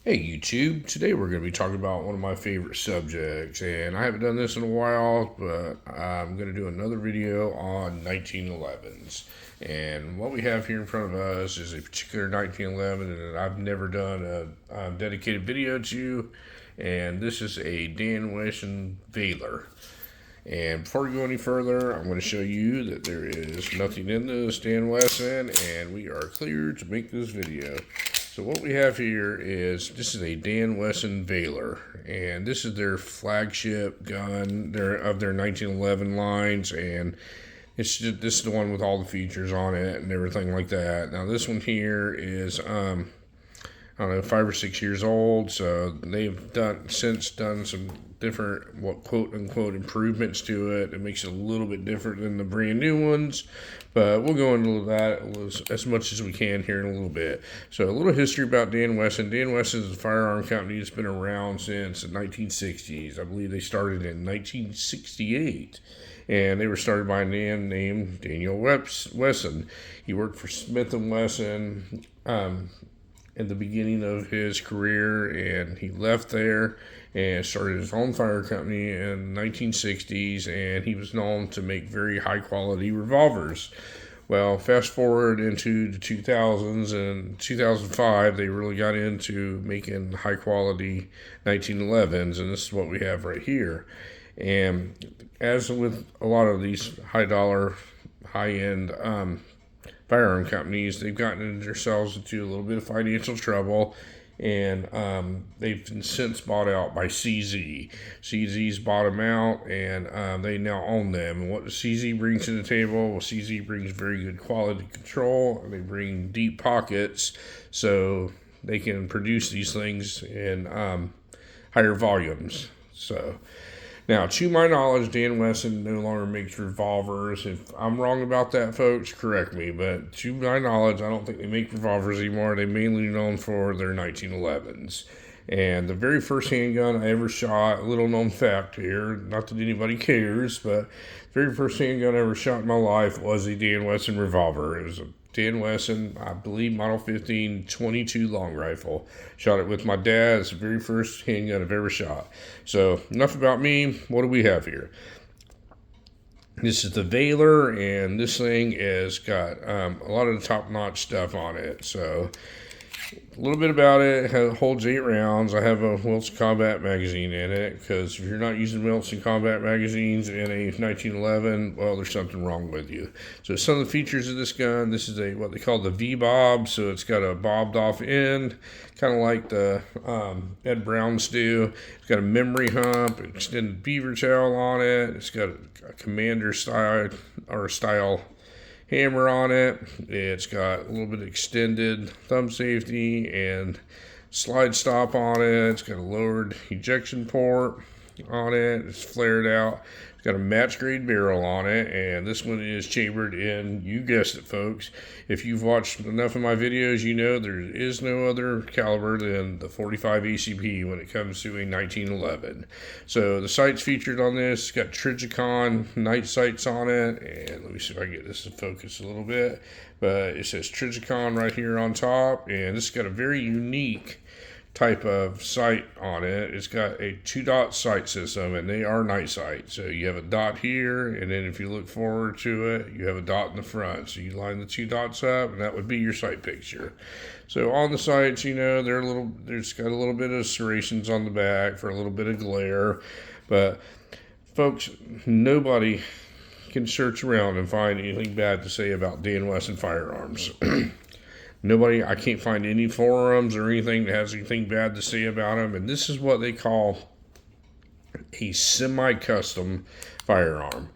Hey YouTube, today we're going to be talking about one of my favorite subjects, and I haven't done this in a while, but I'm going to do another video on 1911s. And what we have here in front of us is a particular 1911 that I've never done a dedicated video to, and this is a Dan Wesson Valor. And before we go any further, I'm going to show you that there is nothing in this Dan Wesson, and we are clear to make this video. So what we have here is, this is a Dan Wesson Valor, and this is their flagship gun of their 1911 lines, and this is the one with all the features on it and everything like that. Now this one here is, I don't know, 5 or 6 years old, so they've done some different, what quote unquote improvements to it. It makes it a little bit different than the brand new ones, but we'll go into that as much as we can here in a little bit. So a little history about Dan Wesson. Dan Wesson is a firearm company that's been around since the 1960s. I believe they started in 1968. And they were started by a man named Daniel Wesson. He worked for Smith & Wesson in the beginning of his career, and he left there and started his own fire company in the 1960s, and he was known to make very high quality revolvers. Well, fast forward into the 2000s, and 2005 they really got into making high quality 1911s, and this is what we have right here. And as with a lot of these high dollar, high end firearm companies, they've gotten themselves into a little bit of financial trouble, and they've been since bought out by CZ. CZ's bought them out, and they now own them. And what does CZ bring to the table? Well, CZ brings very good quality control, and they bring deep pockets, so they can produce these things in higher volumes. So now, to my knowledge, Dan Wesson no longer makes revolvers. If I'm wrong about that, folks, correct me. But to my knowledge, I don't think they make revolvers anymore. They're mainly known for their 1911s. And the very first handgun I ever shot, a little known fact here, not that anybody cares, but the very first handgun I ever shot in my life was a Dan Wesson revolver. It was a Dan Wesson, I believe, Model 15 22 long rifle. Shot it with my dad. It's the very first handgun I've ever shot. So, enough about me. What do we have here? This is the Valor, and this thing has got a lot of the top-notch stuff on it. So, a little bit about it. It holds 8 rounds. I have a Wilson Combat magazine in it, because if you're not using Wilson Combat magazines in a 1911, well, there's something wrong with you. So some of the features of this gun, this is what they call the V-Bob, so it's got a bobbed off end, kind of like the Ed Browns do. It's got a memory hump, extended beaver tail on it. It's got a Commander style hammer on it. It's got a little bit extended thumb safety and slide stop on it. It's got a lowered ejection port on it. It's flared out. It's got a match grade barrel on it, and this one is chambered in, you guessed it, folks. If you've watched enough of my videos, you know there is no other caliber than the 45 ACP when it comes to a 1911. So the sights featured on this, it's got Trijicon night sights on it, and let me see if I can get this to focus a little bit, but it says Trijicon right here on top, and this has got a very unique type of sight on it. It's got a 2-dot sight system, and they are night sights. So you have a dot here, and then if you look forward to it, you have a dot in the front. So you line the 2 dots up, and that would be your sight picture. So on the sights, you know, there's got a little bit of serrations on the back for a little bit of glare, but folks, nobody can search around and find anything bad to say about Dan Wesson firearms. I can't find any forums or anything that has anything bad to say about them. And this is what they call a semi-custom firearm.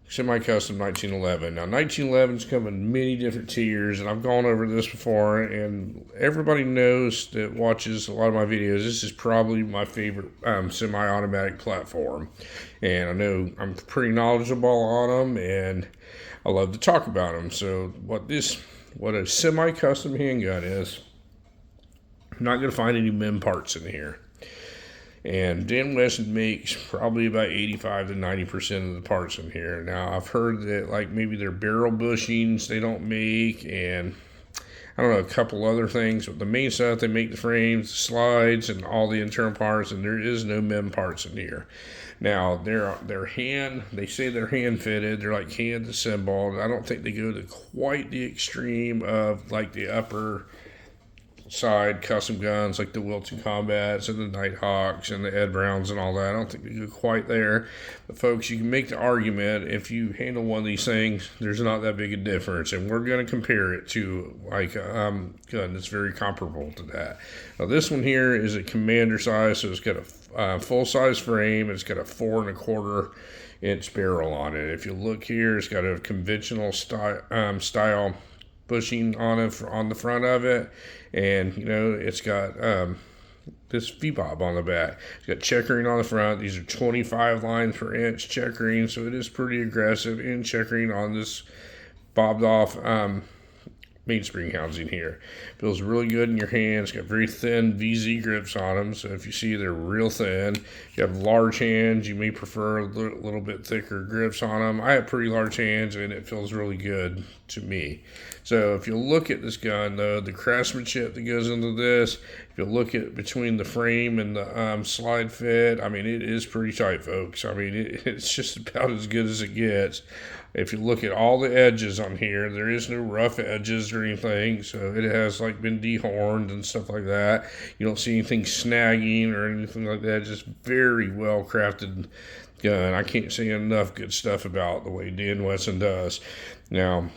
Semi-custom 1911. Now, 1911s come in many different tiers, and I've gone over this before, and everybody knows that watches a lot of my videos, this is probably my favorite semi-automatic platform. And I know I'm pretty knowledgeable on them, and I love to talk about them. So what a semi-custom handgun is, I'm not going to find any MIM parts in here. And Dan Wesson makes probably about 85 to 90% of the parts in here. Now, I've heard that like maybe their barrel bushings they don't make, and I don't know, a couple other things, but the main stuff, they make the frames, the slides, and all the internal parts, and there is no mem parts in here. Now, they say they're hand fitted, they're like hand assembled. I don't think they go to quite the extreme of like the upper side custom guns like the Wilson Combats and the Nighthawks and the Ed Browns and all that. I don't think they go quite there. But folks, you can make the argument if you handle one of these things, there's not that big a difference. And we're going to compare it to like a gun that's very comparable to that. Now this one here is a Commander size, so it's got a full size frame. It's got a 4 1/4 inch barrel on it. If you look here, it's got a conventional style bushing on it on the front of it, and you know it's got this V-Bob on the back. It's got checkering on the front. These are 25 lines per inch checkering, so it is pretty aggressive in checkering on this bobbed off mainspring housing here. Feels really good in your hands. Got very thin VZ grips on them, so if you see, they're real thin. If you have large hands, you may prefer a little bit thicker grips on them. I have pretty large hands, and it feels really good to me. So if you look at this gun, though, the craftsmanship that goes into this, if you look at between the frame and the slide fit, I mean, it is pretty tight, folks. I mean, it's just about as good as it gets. If you look at all the edges on here, there is no rough edges or anything, so it has like been dehorned and stuff like that. You don't see anything snagging or anything like that. Just very well crafted gun. I can't say enough good stuff about the way Dan Wesson does. Now,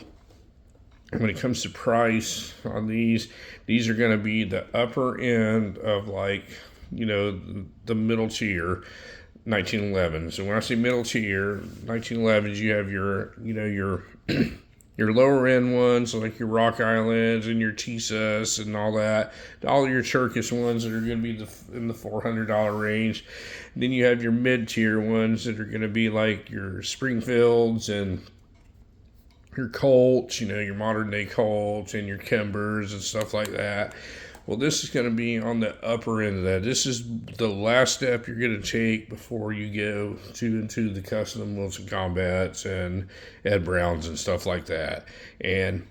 when it comes to price on these are going to be the upper end of like, you know, the middle tier 1911s. So when I say middle tier 1911s, you have your, you know, your lower end ones like your Rock Islands and your Tisas and all that. All your Turkish ones that are going to be in the $400 range. And then you have your mid tier ones that are going to be like your Springfields and your Colts, you know, your modern day Colts and your Kimbers and stuff like that. Well, this is going to be on the upper end of that. This is the last step you're going to take before you go into the custom Wilson Combats and Ed Browns and stuff like that. And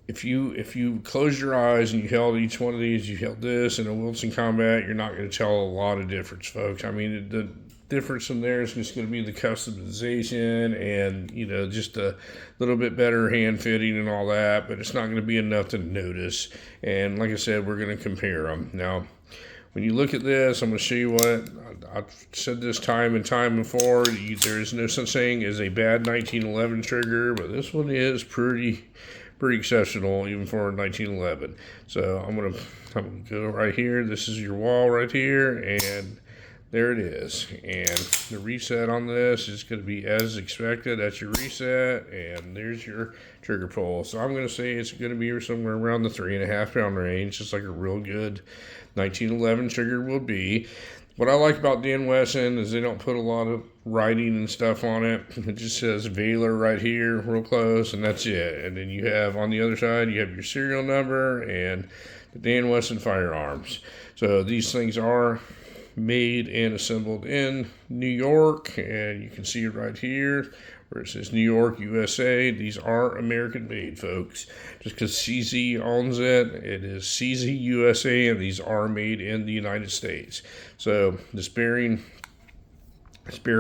if you close your eyes and you held each one of these, you held this and a Wilson Combat, you're not going to tell a lot of difference, folks. I mean, the difference in there is just going to be the customization and, you know, just a little bit better hand fitting and all that, but it's not going to be enough to notice. And like I said, we're going to compare them. Now, when you look at this, I'm going to show you what I've said this time and time before. There is no such thing as a bad 1911 trigger, but this one is pretty exceptional even for 1911. So I'm gonna go right here. This is your wall right here, and there it is. And the reset on this is going to be as expected. That's your reset, and there's your trigger pull. So I'm going to say it's going to be somewhere around the 3.5 pound range, just like a real good 1911 trigger will be. What I like about Dan Wesson is they don't put a lot of writing and stuff on it. It just says Valor right here, real close, and that's it. And then you have, on the other side, you have your serial number and the Dan Wesson firearms. So these things are made and assembled in New York, and you can see it right here where it says New York, USA. These are American made, folks. Just because CZ owns it, it is CZ USA, and these are made in the United States. So this barrel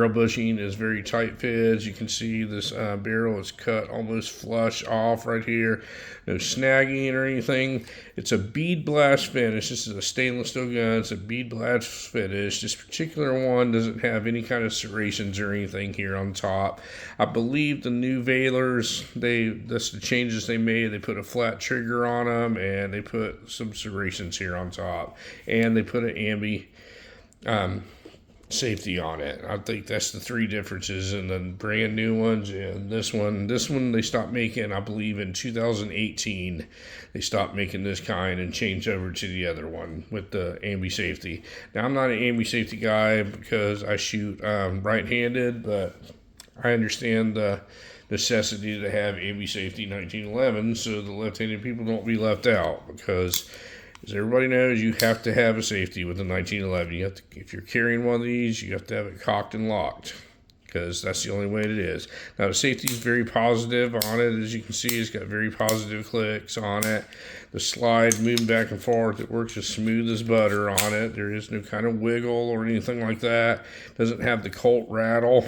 bushing is very tight fit. As you can see, this barrel is cut almost flush off right here. No snagging or anything. It's a bead blast finish. This is a stainless steel gun. It's a bead blast finish. This particular one doesn't have any kind of serrations or anything here on top. I believe the new Valors, that's the changes they made. They put a flat trigger on them, and they put some serrations here on top. And they put an ambi safety on it. I think that's the three differences in the brand new ones and this one. This one they stopped making, I believe, in 2018. They stopped making this kind and changed over to the other one with the ambi safety. Now, I'm not an ambi safety guy because I shoot right-handed, but I understand the necessity to have ambi safety 1911 so the left-handed people don't be left out, because as everybody knows, you have to have a safety with the 1911. You have to, if you're carrying one of these, you have to have it cocked and locked. because that's the only way it is. Now the safety is very positive on it. As you can see, it's got very positive clicks on it. The slide moving back and forth, it works as smooth as butter on it. There is no kind of wiggle or anything like that. Doesn't have the Colt rattle.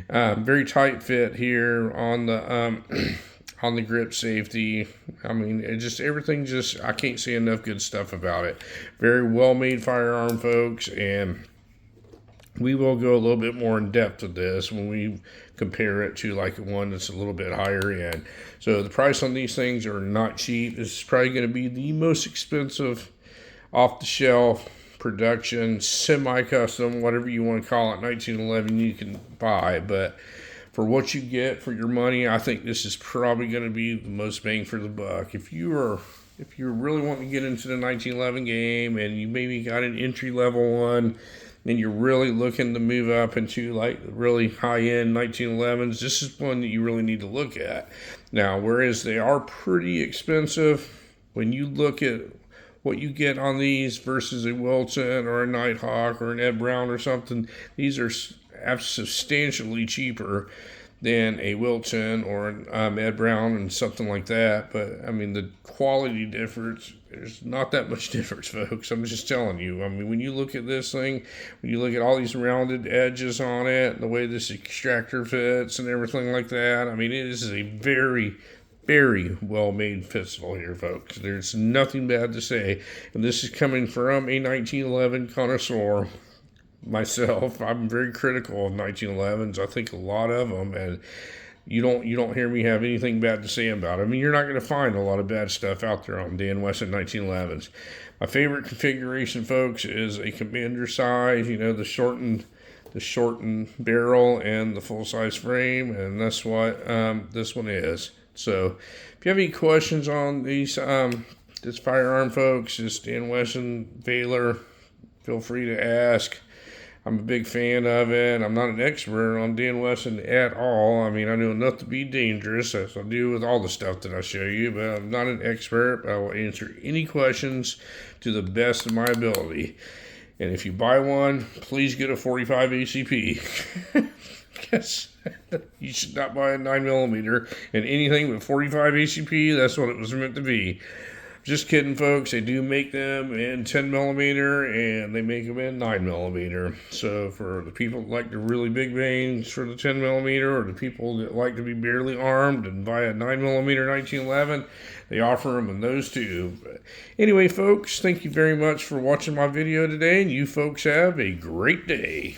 Very tight fit here on the on the grip safety. I mean, everything I can't say enough good stuff about it. Very well made firearm, folks, and we will go a little bit more in depth with this when we compare it to like one that's a little bit higher end. So the price on these things are not cheap. This is probably going to be the most expensive off the shelf production, semi-custom, whatever you want to call it, 1911 you can buy. But for what you get for your money, I think this is probably going to be the most bang for the buck. If you're really wanting to get into the 1911 game and you maybe got an entry level one and you're really looking to move up into like really high-end 1911s, this is one that you really need to look at. Now, whereas they are pretty expensive, when you look at what you get on these versus a Wilton or a Nighthawk or an Ed Brown or something, these are substantially cheaper than a Wilton or an Ed Brown and something like that. But I mean, the quality difference, there's not that much difference, folks. I'm just telling you. I mean, when you look at this thing, when you look at all these rounded edges on it, the way this extractor fits and everything like that, I mean, this is a very, very well-made pistol here, folks. There's nothing bad to say. And this is coming from a 1911 connoisseur. Myself, I'm very critical of 1911s. I think a lot of them, and you don't hear me have anything bad to say about them. I mean, you're not going to find a lot of bad stuff out there on Dan Wesson 1911s. My favorite configuration, folks, is a Commander size. You know, the shortened barrel and the full-size frame, and that's what this one is. So, if you have any questions on these this firearm, folks, this Dan Wesson Valor, feel free to ask. I'm a big fan of it. I'm not an expert on Dan Wesson at all. I mean, I know enough to be dangerous, as I do with all the stuff that I show you, but I'm not an expert. I will answer any questions to the best of my ability. And if you buy one, please get a 45 ACP. Yes, you should not buy a 9mm and anything but 45 ACP. That's what it was meant to be. Just kidding, folks. They do make them in 10mm and they make them in 9mm. So for the people that like the really big bangs for the 10mm, or the people that like to be barely armed and buy a 9mm 1911, they offer them in those too. But anyway, folks, thank you very much for watching my video today, and you folks have a great day.